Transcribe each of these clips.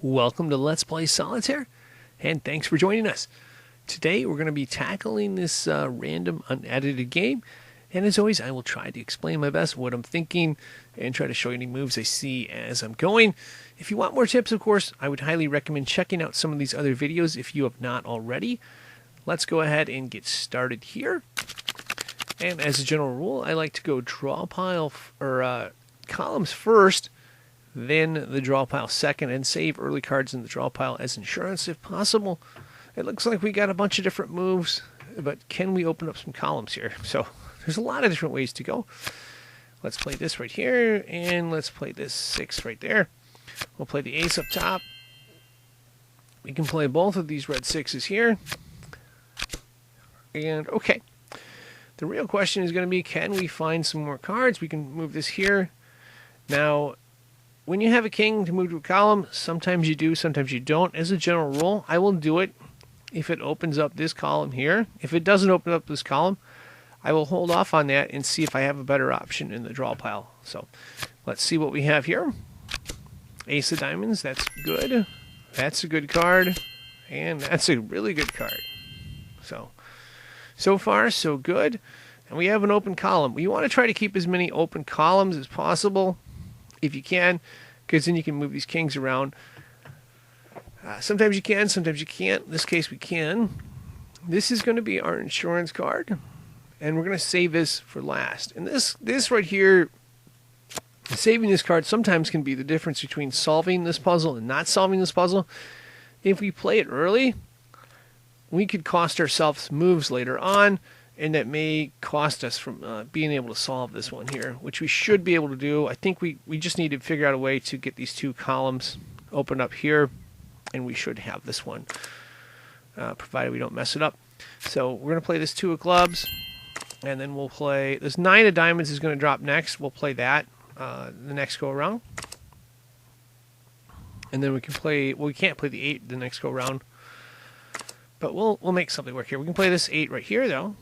Welcome to Let's Play Solitaire, and thanks for joining us. Today we're going to be tackling this random unedited game, and as always I will try to explain my best what I'm thinking and try to show you any moves I see as I'm going. If you want more tips, of course, I would highly recommend checking out some of these other videos if you have not already. Let's go ahead and get started here. And as a general rule, I like to go draw pile or columns first, then the draw pile second, and save early cards in the draw pile as insurance if possible. It looks like we got a bunch of different moves, but can we open up some columns here? So there's a lot of different ways to go. Let's play this right here, and let's play this 6 right there. We'll play the ace up top. We can play both of these red 6s here. And okay. The real question is going to be, can we find some more cards? We can move this here. Now, when you have a king to move to a column, sometimes you do, sometimes you don't. As a general rule, I will do it if it opens up this column here. If it doesn't open up this column, I will hold off on that and see if I have a better option in the draw pile. So let's see what we have here. Ace of diamonds, that's good. That's a good card. And that's a really good card. So far, so good. And we have an open column. We want to try to keep as many open columns as possible, if you can, because then you can move these kings around. Sometimes you can, sometimes you can't. In this case, we can. This is going to be our insurance card, and we're going to save this for last. And this right here, saving this card sometimes can be the difference between solving this puzzle and not solving this puzzle. If we play it early, we could cost ourselves moves later on, and that may cost us from being able to solve this one here, which we should be able to do. I think we just need to figure out a way to get these two columns open up here, and we should have this one, provided we don't mess it up. So we're going to play this 2 of clubs, and then we'll play this 9 of diamonds is going to drop next. We'll play that the next go around. And then we can play, well, we can't play the 8 the next go around, but we'll make something work here. We can play this 8 right here, though.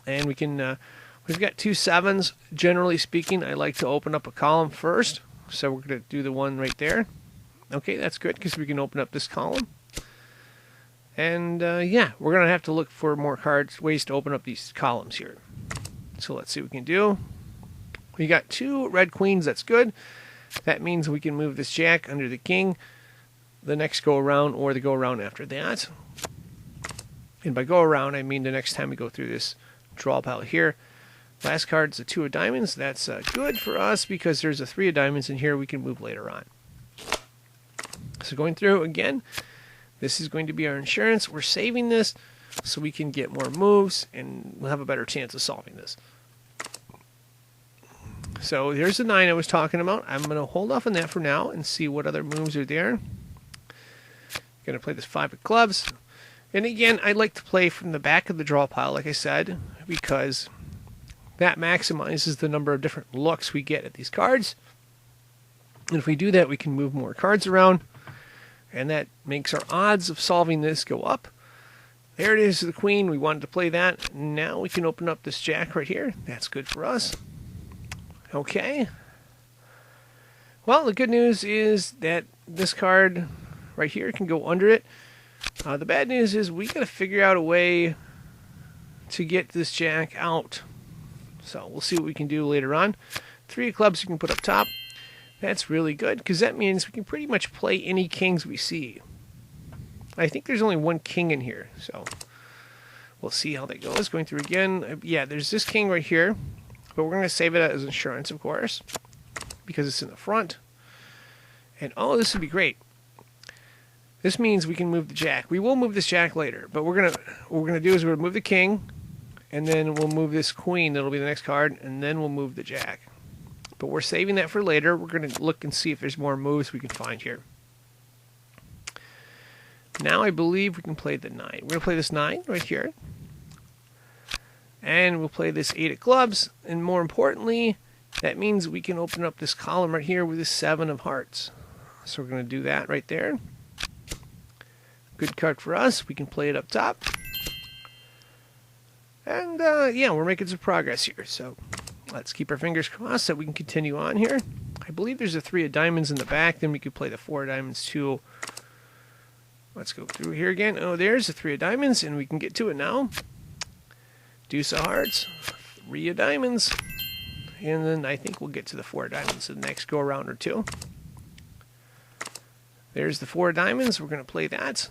And we can, we've got 2 7s. Generally speaking, I like to open up a column first. So we're going to do the one right there. Okay, that's good because we can open up this column. And yeah, we're going to have to look for more cards, ways to open up these columns here. So let's see what we can do. We got 2 red queens, that's good. That means we can move this jack under the king the next go around or the go around after that. And by go around, I mean the next time we go through this draw pile here. Last card's a 2 of diamonds. That's good for us because there's a 3 of diamonds in here we can move later on. So going through again, this is going to be our insurance. We're saving this so we can get more moves and we'll have a better chance of solving this. So here's the 9 I was talking about. I'm going to hold off on that for now and see what other moves are there. Going to play this 5 of clubs. And again, I like to play from the back of the draw pile, like I said, because that maximizes the number of different looks we get at these cards. And if we do that, we can move more cards around, and that makes our odds of solving this go up. There it is, the queen. We wanted to play that. Now we can open up this jack right here. That's good for us. Okay. Well, the good news is that this card right here can go under it. The bad news is we got to figure out a way to get this jack out. So we'll see what we can do later on. 3 of clubs you can put up top. That's really good because that means we can pretty much play any kings we see. I think there's only 1 king in here, so we'll see how that goes. Going through again. Yeah, there's this king right here, but we're going to save it as insurance, of course, because it's in the front. And oh, this would be great. This means we can move the jack. We will move this jack later, but what we're gonna do is we're gonna move the king, and then we'll move this queen. That'll be the next card, and then we'll move the jack. But we're saving that for later. We're gonna look and see if there's more moves we can find here. Now I believe we can play the 9. We're gonna play this 9 right here, and we'll play this 8 of clubs. And more importantly, that means we can open up this column right here with this 7 of hearts. So we're gonna do that right there. Good card for us. We can play it up top. And, yeah, we're making some progress here. So let's keep our fingers crossed that we can continue on here. I believe there's a 3 of diamonds in the back. Then we could play the 4 of diamonds too. Let's go through here again. Oh, there's the 3 of diamonds, and we can get to it now. Deuce of hearts, 3 of diamonds, and then I think we'll get to the 4 of diamonds the next go around or two. There's the 4 of diamonds. We're going to play that.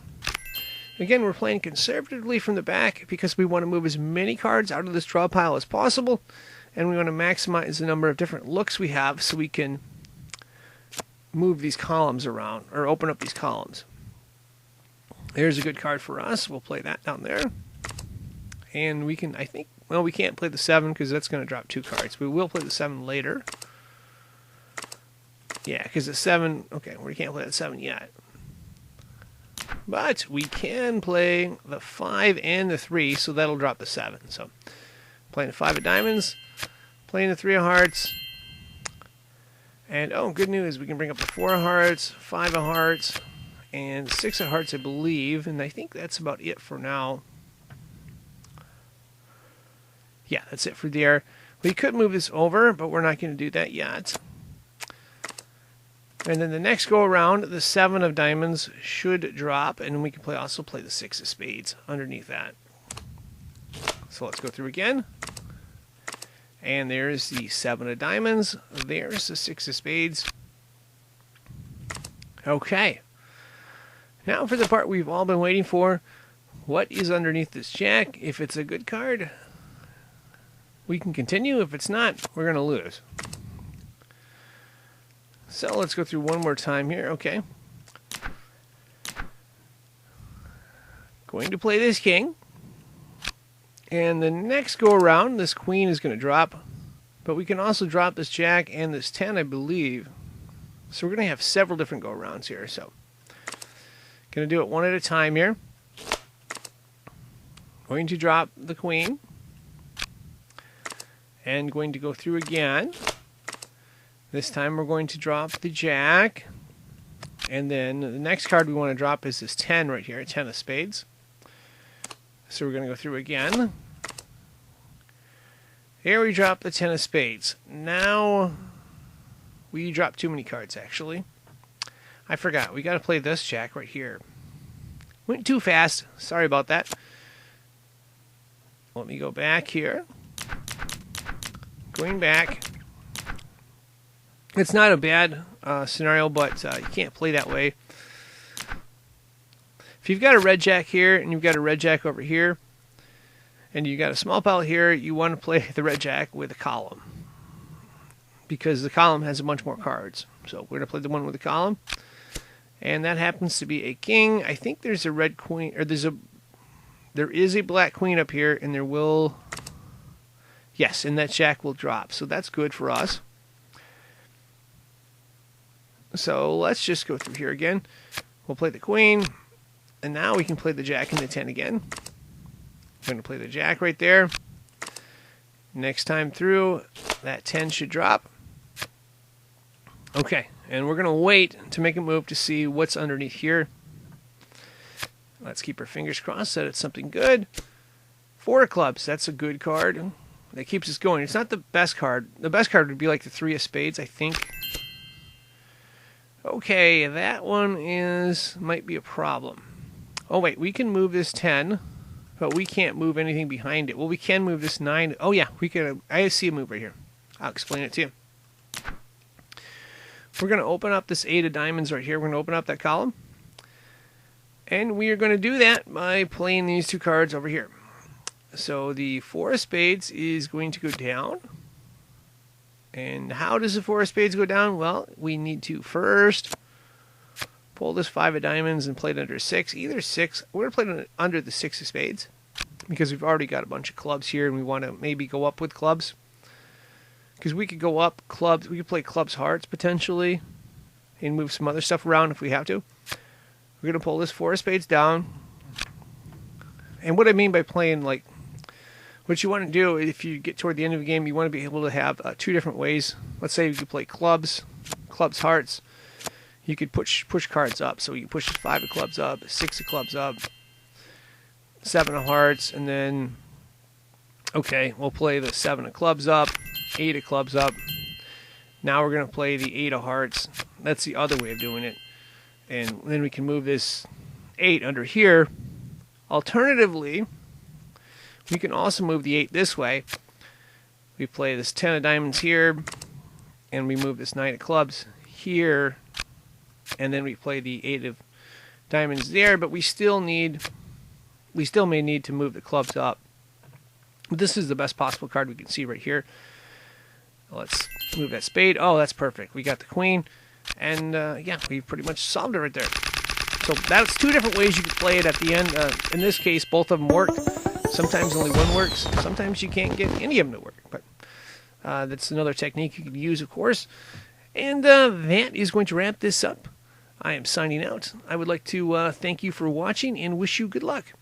Again, we're playing conservatively from the back because we want to move as many cards out of this draw pile as possible, and we want to maximize the number of different looks we have so we can move these columns around, or open up these columns. There's a good card for us. We'll play that down there. And we can, I think, well, we can't play the 7 because that's going to drop 2 cards. We will play the 7 later. Yeah, because the 7, okay, we can't play that 7 yet. But we can play the 5 and the 3, so that'll drop the 7. So, playing the 5 of diamonds, playing the 3 of hearts. And, oh, good news, we can bring up the 4 of hearts, 5 of hearts, and 6 of hearts, I believe. And I think that's about it for now. Yeah, that's it for there. We could move this over, but we're not going to do that yet. And then the next go around, the 7 of diamonds should drop, and we can also play the 6 of spades underneath that. So let's go through again. And there's the 7 of diamonds. There's the 6 of spades. Okay. Now for the part we've all been waiting for. What is underneath this jack? If it's a good card, we can continue. If it's not, we're going to lose. So let's go through one more time here. Okay. Going to play this king. And the next go around, this queen is going to drop. But we can also drop this jack and this 10, I believe. So we're going to have several different go arounds here. So, going to do it one at a time here. Going to drop the queen. And going to go through again. This time we're going to drop the jack. And then the next card we want to drop is this 10 right here, 10 of spades. So we're going to go through again. Here we drop the 10 of spades. Now we dropped too many cards, actually. I forgot. We got to play this jack right here. Went too fast. Sorry about that. Let me go back here. Going back. It's not a bad scenario, but you can't play that way. If you've got a red jack here and you've got a red jack over here, and you've got a small pile here, you want to play the red jack with a column, because the column has a bunch more cards. So we're going to play the one with the column, and that happens to be a king. I think there's a red queen, or there is a black queen up here, and there will, yes, and that jack will drop. So that's good for us. So let's just go through here again. We'll play the queen, and now we can play the jack and the 10 again. I'm going to play the jack right there. Next time through, that 10 should drop. Okay, and we're going to wait to make a move to see what's underneath here. Let's keep our fingers crossed that it's something good. 4 of clubs, that's a good card. That keeps us going. It's not the best card. The best card would be like the 3 of spades, I think. Okay, that one might be a problem. Oh wait, we can move this 10, but we can't move anything behind it. Well, we can move this 9. Oh yeah, we can. I see a move right here. I'll explain it to you. We're going to open up this 8 of diamonds right here. We're going to open up that column. And we are going to do that by playing these 2 cards over here. So the 4 of spades is going to go down. And how does the 4 of spades go down? Well, we need to first pull this 5 of diamonds and play it under 6. Either 6, we're going to play it under the 6 of spades, because we've already got a bunch of clubs here and we want to maybe go up with clubs. Because we could go up clubs, we could play clubs hearts potentially and move some other stuff around if we have to. We're going to pull this 4 of spades down. And what I mean by playing, like, what you want to do, if you get toward the end of the game, you want to be able to have 2 different ways. Let's say you could play clubs, hearts. You could push cards up. So you can push 5 of clubs up, 6 of clubs up, 7 of hearts, and then, okay, we'll play the 7 of clubs up, 8 of clubs up. Now we're going to play the 8 of hearts. That's the other way of doing it. And then we can move this 8 under here. Alternatively, we can also move the 8 this way. We play this 10 of diamonds here, and we move this 9 of clubs here, and then we play the 8 of diamonds there, but we still may need to move the clubs up. But this is the best possible card we can see right here. Let's move that spade. Oh, that's perfect. We got the queen, and yeah, we pretty much solved it right there. So that's two different ways you can play it at the end. In this case, both of them work. Sometimes only one works. Sometimes you can't get any of them to work. But that's another technique you can use, of course. And that is going to wrap this up. I am signing out. I would like to thank you for watching and wish you good luck.